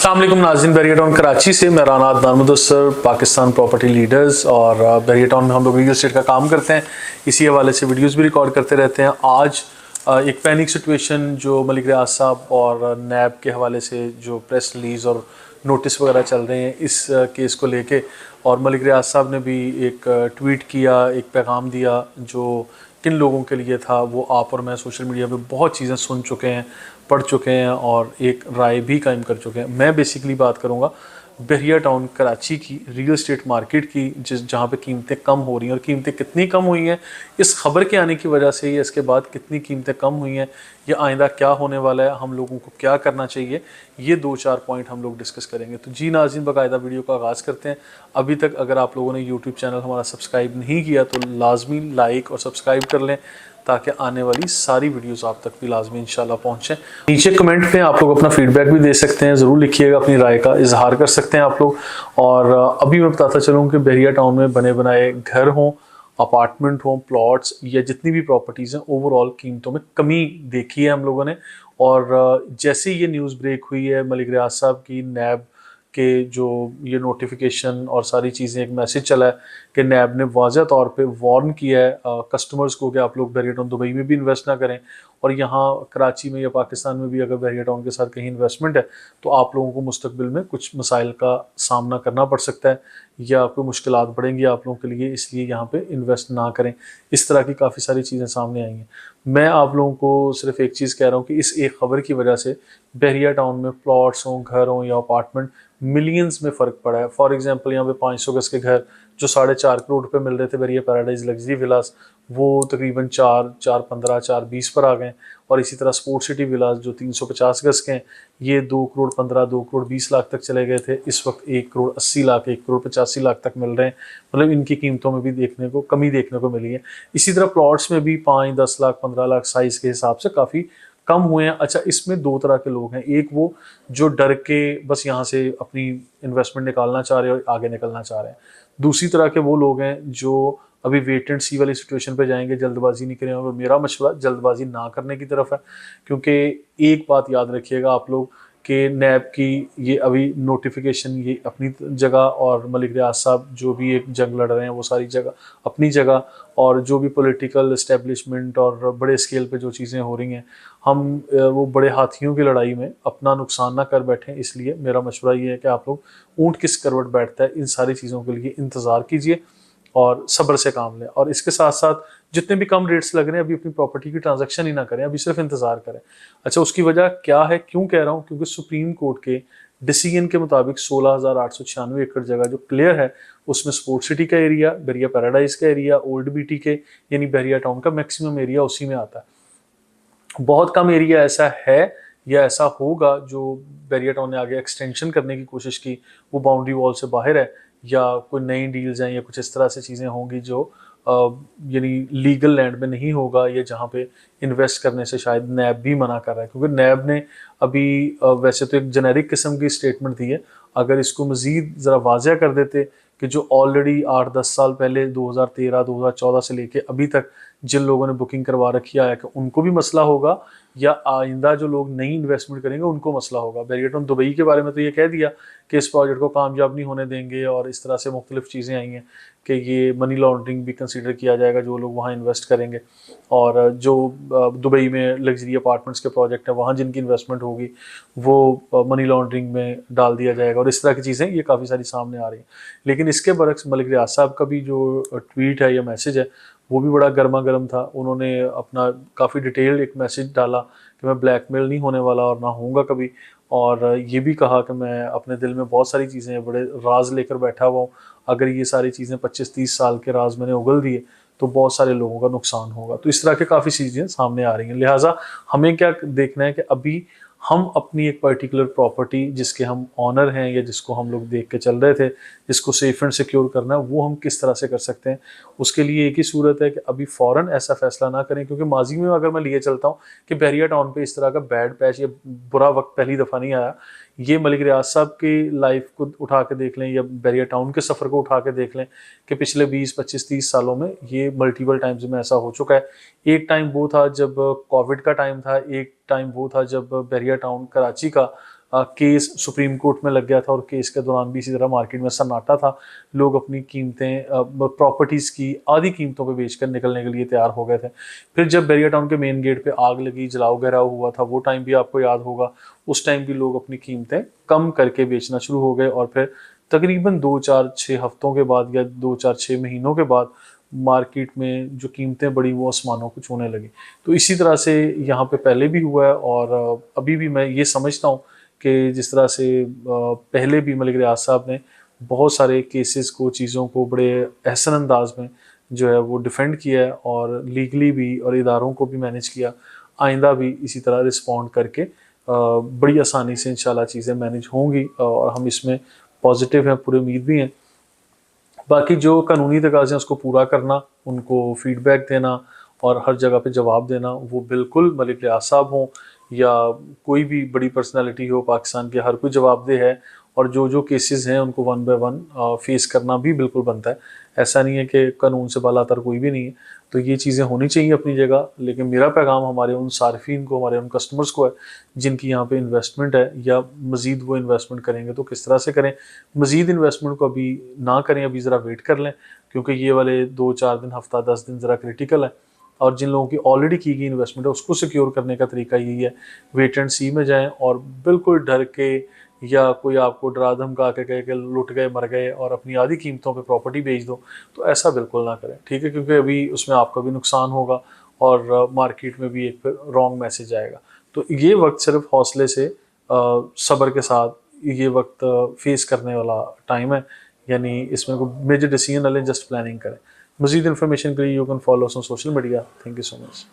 अस्सलाम वालेकुम नाज़रीन, बैरियर टाउन कराची से मैं राना अदनान मुदस्सर, पाकिस्तान प्रॉपर्टी लीडर्स और बैरियर टाउन में हम लोग रियल एस्टेट का काम करते हैं। इसी हवाले से वीडियोस भी रिकॉर्ड करते रहते हैं। आज एक पैनिक सिचुएशन जो मलिक रियाज साहब और नैब के हवाले से जो प्रेस रिलीज़ और नोटिस वगैरह चल रहे हैं इस केस को लेके, और मलिक रियाज साहब ने भी एक ट्वीट किया, एक पैगाम दिया जो किन लोगों के लिए था वो आप और मैं सोशल मीडिया पे बहुत चीज़ें सुन चुके हैं, पढ़ चुके हैं और एक राय भी कायम कर चुके हैं। मैं बेसिकली बात करूँगा बैरियर टाउन कराची की रियल एस्टेट मार्केट की, जहाँ पे कीमतें कम हो रही हैं और कीमतें कितनी कम हुई हैं इस खबर के आने की वजह से, या इसके बाद कितनी कीमतें कम हुई हैं, या आइंदा क्या होने वाला है, हम लोगों को क्या करना चाहिए, ये 2-4 पॉइंट हम लोग डिस्कस करेंगे। तो जी नाज़रीन, बाकायदा वीडियो का आगाज़ करते हैं। अभी तक अगर आप लोगों ने यूट्यूब चैनल हमारा सब्सक्राइब नहीं किया तो लाजमी लाइक और सब्सक्राइब कर लें ताकि आने वाली सारी वीडियोस आप तक भी लाजमी इंशाल्लाह पहुंचें। नीचे कमेंट में आप लोग अपना फीडबैक भी दे सकते हैं, ज़रूर लिखिएगा, अपनी राय का इजहार कर सकते हैं आप लोग। और अभी मैं बताता चलूँ कि बैरियर टाउन में बने बनाए घर हों, अपार्टमेंट हों, प्लॉट्स या जितनी भी प्रॉपर्टीज़ हैं, ओवरऑल कीमतों में कमी देखी है हम लोगों ने। और जैसे ये न्यूज़ ब्रेक हुई है मलिक रियाज साहब की, नैब के जो ये नोटिफिकेशन और सारी चीज़ें, एक मैसेज चला है कि नैब ने वाज़ह तौर पे वार्न किया है कस्टमर्स को कि आप लोग बैरियर टाउन दुबई में भी इन्वेस्ट ना करें, और यहाँ कराची में या पाकिस्तान में भी अगर बैरियर टाउन के साथ कहीं इन्वेस्टमेंट है तो आप लोगों को मुस्तकबिल में कुछ मसाइल का सामना करना पड़ सकता है या कोई मुश्किलात बढ़ेंगी आप लोगों के लिए, इसलिए यहाँ पे इन्वेस्ट ना करें। इस तरह की काफ़ी सारी चीज़ें सामने आई हैं। मैं आप लोगों को सिर्फ एक चीज़ कह रहा हूँ कि इस एक खबर की वजह से बैरियर टाउन में प्लॉट्स हों, घर हों या अपार्टमेंट, मिलियंस में फ़र्क पड़ा है। फॉर एग्जांपल यहाँ पे 500 गज के घर जो 4.5 करोड़ रुपए मिल रहे थे बैरियर पैराडाइज लग्जरी विलास, वो तकरीबन 4.15 4.20 पर आ गए। और इसी तरह स्पोर्ट सिटी विलास जो 350 गज के हैं, ये 2 करोड़ 15 2 करोड़ 20 लाख तक चले गए थे, इस वक्त 1 करोड़ 80 लाख 1 करोड़ 85 लाख तक मिल रहे हैं। मतलब इनकी कीमतों में भी देखने को कमी देखने को मिली है। इसी तरह प्लॉट्स में भी 5 10 लाख 15 लाख साइज़ के हिसाब से काफ़ी कम हुए हैं। अच्छा, इसमें 2 तरह के लोग हैं, एक वो जो डर के बस यहाँ से अपनी इन्वेस्टमेंट निकालना चाह रहे हैं और आगे निकलना चाह रहे हैं। दूसरी तरह के वो लोग हैं जो अभी वेट एंड सी वाली सिचुएशन पे जाएंगे, जल्दबाजी नहीं करेंगे। और मेरा मशवरा जल्दबाजी ना करने की तरफ है, क्योंकि एक बात याद रखिएगा आप लोग कि नैब की ये अभी नोटिफिकेशन ये अपनी जगह, और मलिक रियाज साहब जो भी एक जंग लड़ रहे हैं वो सारी जगह अपनी जगह, और जो भी पॉलिटिकल इस्टेब्लिशमेंट और बड़े स्केल पे जो चीज़ें हो रही हैं, हम वो बड़े हाथियों की लड़ाई में अपना नुकसान ना कर बैठें। इसलिए मेरा मशवरा ये है कि आप लोग ऊँट किस करवट बैठता है, इन सारी चीज़ों के लिए इंतज़ार कीजिए और सब्र से काम लें। और इसके साथ साथ जितने भी कम रेट्स लग रहे हैं, अभी अपनी प्रॉपर्टी की ट्रांजैक्शन ही ना करें, अभी सिर्फ इंतजार करें। अच्छा, उसकी वजह क्या है, क्यों कह रहा हूँ, क्योंकि सुप्रीम कोर्ट के डिसीजन के मुताबिक 16,896 एकड़ जगह जो क्लियर है, उसमें स्पोर्ट सिटी का एरिया, बैरियर पैराडाइज का एरिया, ओल्ड बीटी के यानी बैरियर टाउन का मैक्सिमम एरिया उसी में आता है। बहुत कम एरिया ऐसा है या ऐसा होगा जो बैरियर टाउन ने आगे एक्सटेंशन करने की कोशिश की, वो बाउंड्री वॉल से बाहर है, या कोई नई डील्स हैं या कुछ इस तरह से चीज़ें होंगी जो यानी लीगल लैंड में नहीं होगा, या जहाँ पे इन्वेस्ट करने से शायद नैब भी मना कर रहा है। क्योंकि नैब ने अभी वैसे तो एक जेनेरिक किस्म की स्टेटमेंट दी है, अगर इसको मज़ीद ज़रा वाज़ह कर देते कि जो ऑलरेडी 8-10 साल पहले 2013-2014 से लेके अभी तक जिन लोगों ने बुकिंग करवा रखी है कि उनको भी मसला होगा, या आइंदा जो लोग नई इन्वेस्टमेंट करेंगे उनको मसला होगा। बैरियर टाउन दुबई के बारे में तो ये कह दिया कि इस प्रोजेक्ट को कामयाब नहीं होने देंगे, और इस तरह से मुख्तलिफ चीज़ें आई हैं कि ये मनी लॉन्ड्रिंग भी कंसीडर किया जाएगा जो लोग वहाँ इन्वेस्ट करेंगे, और जो दुबई में लग्जरी अपार्टमेंट्स के प्रोजेक्ट हैं वहाँ जिनकी इन्वेस्टमेंट होगी वो मनी लॉन्ड्रिंग में डाल दिया जाएगा, और इस तरह की चीज़ें ये काफ़ी सारी सामने आ रही हैं। लेकिन इसके बरक्स मलिक रियाज साहब का भी जो ट्वीट है या मैसेज है वो भी बड़ा गर्मा गर्म था। उन्होंने अपना काफ़ी डिटेल्ड एक मैसेज डाला कि मैं ब्लैकमेल नहीं होने वाला और ना होऊंगा कभी, और ये भी कहा कि मैं अपने दिल में बहुत सारी चीज़ें बड़े राज लेकर बैठा हुआ हूँ, अगर ये सारी चीज़ें 25-30 साल के राज मैंने उगल दिए तो बहुत सारे लोगों का नुकसान होगा। तो इस तरह के काफ़ी चीज़ें सामने आ रही हैं। लिहाजा हमें क्या देखना है कि अभी हम अपनी एक पर्टिकुलर प्रॉपर्टी जिसके हम ऑनर हैं या जिसको हम लोग देख के चल रहे थे, जिसको सेफ एंड सिक्योर करना है, वो हम किस तरह से कर सकते हैं। उसके लिए एक ही सूरत है कि अभी फ़ौरन ऐसा फैसला ना करें, क्योंकि माजी में अगर मैं लिए चलता हूँ कि बैरियर टाउन पे इस तरह का बैड पैच या बुरा वक्त पहली दफ़ा नहीं आया। ये मलिक रियाज साहब की लाइफ को उठा के देख लें या बैरियर टाउन के सफ़र को उठा के देख लें कि पिछले 20-25-30 सालों में ये मल्टीपल टाइम्स में ऐसा हो चुका है। एक टाइम वो था जब कोविड का टाइम था, एक टाइम वो था जब बैरियर टाउन कराची का केस सुप्रीम कोर्ट में लग गया था और केस के दौरान भी इसी तरह मार्केट में सन्नाटा था। लोग अपनी कीमतें प्रॉपर्टीज़ की आधी कीमतों पे बेचकर निकलने के लिए तैयार हो गए थे। फिर जब बैरिया टाउन के मेन गेट पे आग लगी, जलाओ घेराव हुआ था, वो टाइम भी आपको याद होगा। उस टाइम भी लोग अपनी कीमतें कम करके बेचना शुरू हो गए और फिर तकरीबन 2-4-6 हफ्तों के बाद या 2-4-6 महीनों के बाद मार्केट में जो कीमतें बढ़ी वो आसमानों को छूने लगी। तो इसी तरह से यहाँ पे पहले भी हुआ है और अभी भी मैं ये समझता हूँ कि जिस तरह से पहले भी मलिक रियाज साहब ने बहुत सारे केसेस को, चीज़ों को बड़े एहसन अंदाज में जो है वो डिफेंड किया है और लीगली भी और इदारों को भी मैनेज किया। आइंदा भी इसी तरह रिस्पॉन्ड करके बड़ी आसानी से इंशाल्लाह चीज़ें मैनेज होंगी और हम इसमें पॉजिटिव हैं, पूरी उम्मीद भी हैं। बाकी जो कानूनी तकाज़े हैं उसको पूरा करना, उनको फीडबैक देना और हर जगह पे जवाब देना, वो बिल्कुल मलिक रियाज साहब हों या कोई भी बड़ी पर्सनालिटी हो पाकिस्तान के, हर कोई जवाबदेह है और जो जो केसेस हैं उनको वन बाय वन फेस करना भी बिल्कुल बनता है। ऐसा नहीं है कि कानून से बालातर कोई भी नहीं है। तो ये चीज़ें होनी चाहिए अपनी जगह, लेकिन मेरा पैगाम हमारे उन सार्फिन को, हमारे उन कस्टमर्स को है जिनकी यहाँ पे इन्वेस्टमेंट है या मज़ीद वो इन्वेस्टमेंट करेंगे तो किस तरह से करें। मज़ीद इन्वेस्टमेंट को अभी ना करें, अभी ज़रा वेट कर लें, क्योंकि ये वाले 2-4 दिन, हफ्ता 10 दिन ज़रा क्रिटिकल है। और जिन लोगों की ऑलरेडी की गई इन्वेस्टमेंट है उसको सिक्योर करने का तरीका यही है, वेट एंड सी में जाएं और बिल्कुल डर के या कोई आपको डरा धमका के कहे कि लुट गए, मर गए और अपनी आधी कीमतों पे प्रॉपर्टी बेच दो, तो ऐसा बिल्कुल ना करें, ठीक है, क्योंकि अभी उसमें आपका भी नुकसान होगा और मार्केट में भी एक रॉन्ग मैसेज आएगा। तो ये वक्त सिर्फ हौसले से, सब्र के साथ ये वक्त फेस करने वाला टाइम है, यानी इसमें कोई मेजर डिसीजन ना लें, जस्ट प्लानिंग करें। मज़ीद इन्फॉर्मेशन के लिए you can follow us on social media. Thank you so much.